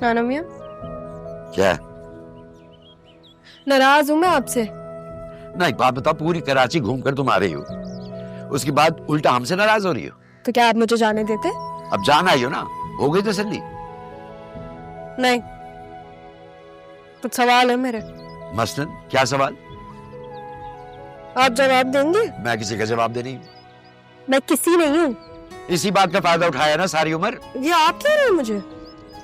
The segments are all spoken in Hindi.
नाना मियाँ, क्या? नाराज हूँ मैं आपसे। ना एक बात बताओ, पूरी कराची घूमकर तुम आ रही हो, उसके बाद उल्टा हमसे नाराज हो रही हो? तो क्या आप मुझे जाने देते? अब जान आई हो ना, हो गई तसल्ली? नहीं, कुछ सवाल है मेरे। मसलन क्या सवाल? आप जवाब देंगे? मैं किसी का जवाब दे नहीं। मैं किसी नहीं हूँ। इसी बात का फायदा उठाया ना सारी उम्र। ये आप कह रहे हैं मुझे?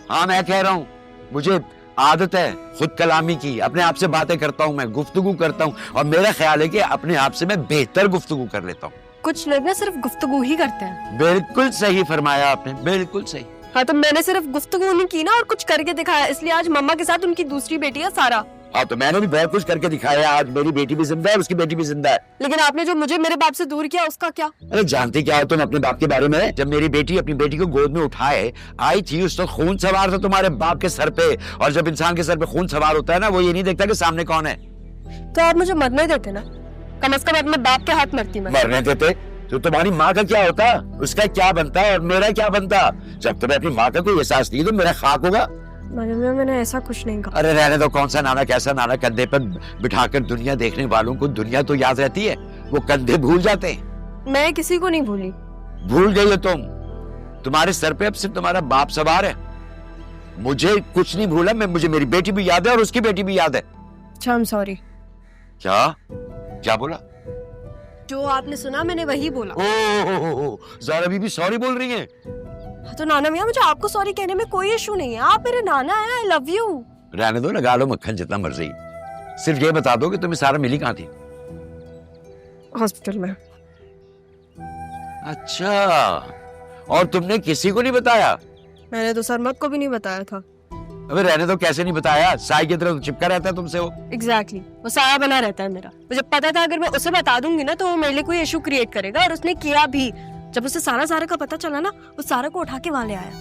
हाँ मैं कह रहा हूँ, मुझे आदत है खुद कलामी की, अपने आप से बातें करता हूँ, मैं गुफ्तगू करता हूँ, और मेरा ख्याल है कि अपने आप से मैं बेहतर गुफ्तगू कर लेता हूँ। कुछ लोग ना सिर्फ गुफ्तगू ही करते हैं। बिल्कुल सही फरमाया आपने, बिल्कुल सही। हाँ, तो मैंने सिर्फ गुफ्तगू नहीं की ना, और कुछ करके दिखाया, इसलिए आज मम्मा के साथ उनकी दूसरी बेटी है सारा। हाँ तो मैंने भी बहुत कुछ करके दिखाया, आज मेरी बेटी भी जिंदा है, उसकी बेटी भी जिंदा है। लेकिन आपने जो मुझे मेरे बाप से दूर किया, उसका क्या? अरे जानती क्या हो तुम अपने बाप के बारे में? जब मेरी बेटी अपनी बेटी को गोद में उठाए आई थी, उस वक्त खून सवार था तुम्हारे बाप के सर पे, और जब इंसान के सर पे खून सवार होता है ना, वो ये नहीं देखता कि सामने कौन है। तो आप मुझे मरने देते ना, कम से कम अपने बाप के हाथ मरती मैं। मरने देते तो तुम्हारी माँ का क्या होता, उसका क्या बनता और मेरा क्या बनता? जब तुम्हें अपनी माँ का कोई एहसास नहीं तो मेरा खाक होगा। मैंने ऐसा कुछ नहीं कहा। अरे रहने दो, कौन सा नाना कैसा नाना, कंधे पर बिठाकर दुनिया देखने वालों को दुनिया तो याद रहती है, वो कंधे भूल जाते हैं। मैं किसी को नहीं भूली। भूल गई हो तुम, तुम्हारे सर पे अब सिर्फ तुम्हारा बाप सवार है। मुझे कुछ नहीं भूला, मुझे मेरी बेटी भी याद है और उसकी बेटी भी याद है। अच्छा, I'm sorry। क्या क्या बोला? जो आपने सुना मैंने वही बोला। ओ ज़रा भी सॉरी बोल रही हैं? तो नाना मियाँ, मुझे आपको सॉरी कहने में कोई इशू नहीं है, आप मेरे नाना हैं, आई लव यू। रहने दो, लगा लो मक्खन जितना मर्जी, सिर्फ ये बता दो कि तुम्हें सारा मिली कहाँ थी? हॉस्पिटल में। अच्छा, और तुमने किसी को नहीं बताया? मैंने तो सरमत को भी नहीं बताया था। अबे रहने दो, कैसे नहीं बताया? साई की तरह चिपका रहता है तुमसे वो। एग्जैक्टली, वो साया बना रहता है मेरा। मुझे पता था अगर मैं उसे बता दूंगी ना तो वो मेरे लिए कोई इशू क्रिएट करेगा, और उसने किया भी। जब उसे सारा का पता चला ना, वो सारा को उठा के वहां ले आया।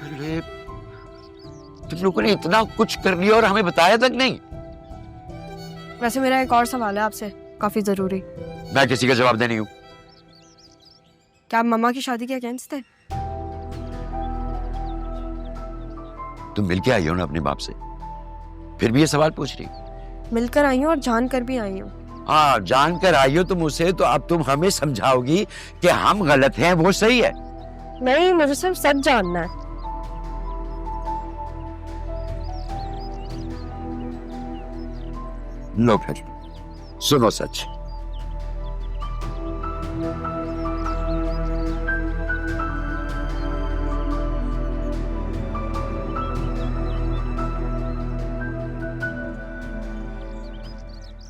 अरे तुम लोगों ने इतना कुछ कर लिया और हमें बताया तक नहीं। वैसे मेरा एक और सवाल है आपसे, काफी जरूरी। मैं किसी का जवाब देनी हूँ। क्या आप मम्मा की शादी के अगेंस्ट थे? तुम मिलके आई हो ना अपने बाप से, फिर भी ये सवाल पूछ रही? मिलकर आई हूँ और जान कर भी आई हूँ। हाँ जानकर आई हो तुम उसे, तो अब तुम हमें समझाओगी कि हम गलत हैं वो सही है? नहीं, मुझे सिर्फ सच जानना है। लो फिर सुनो सच।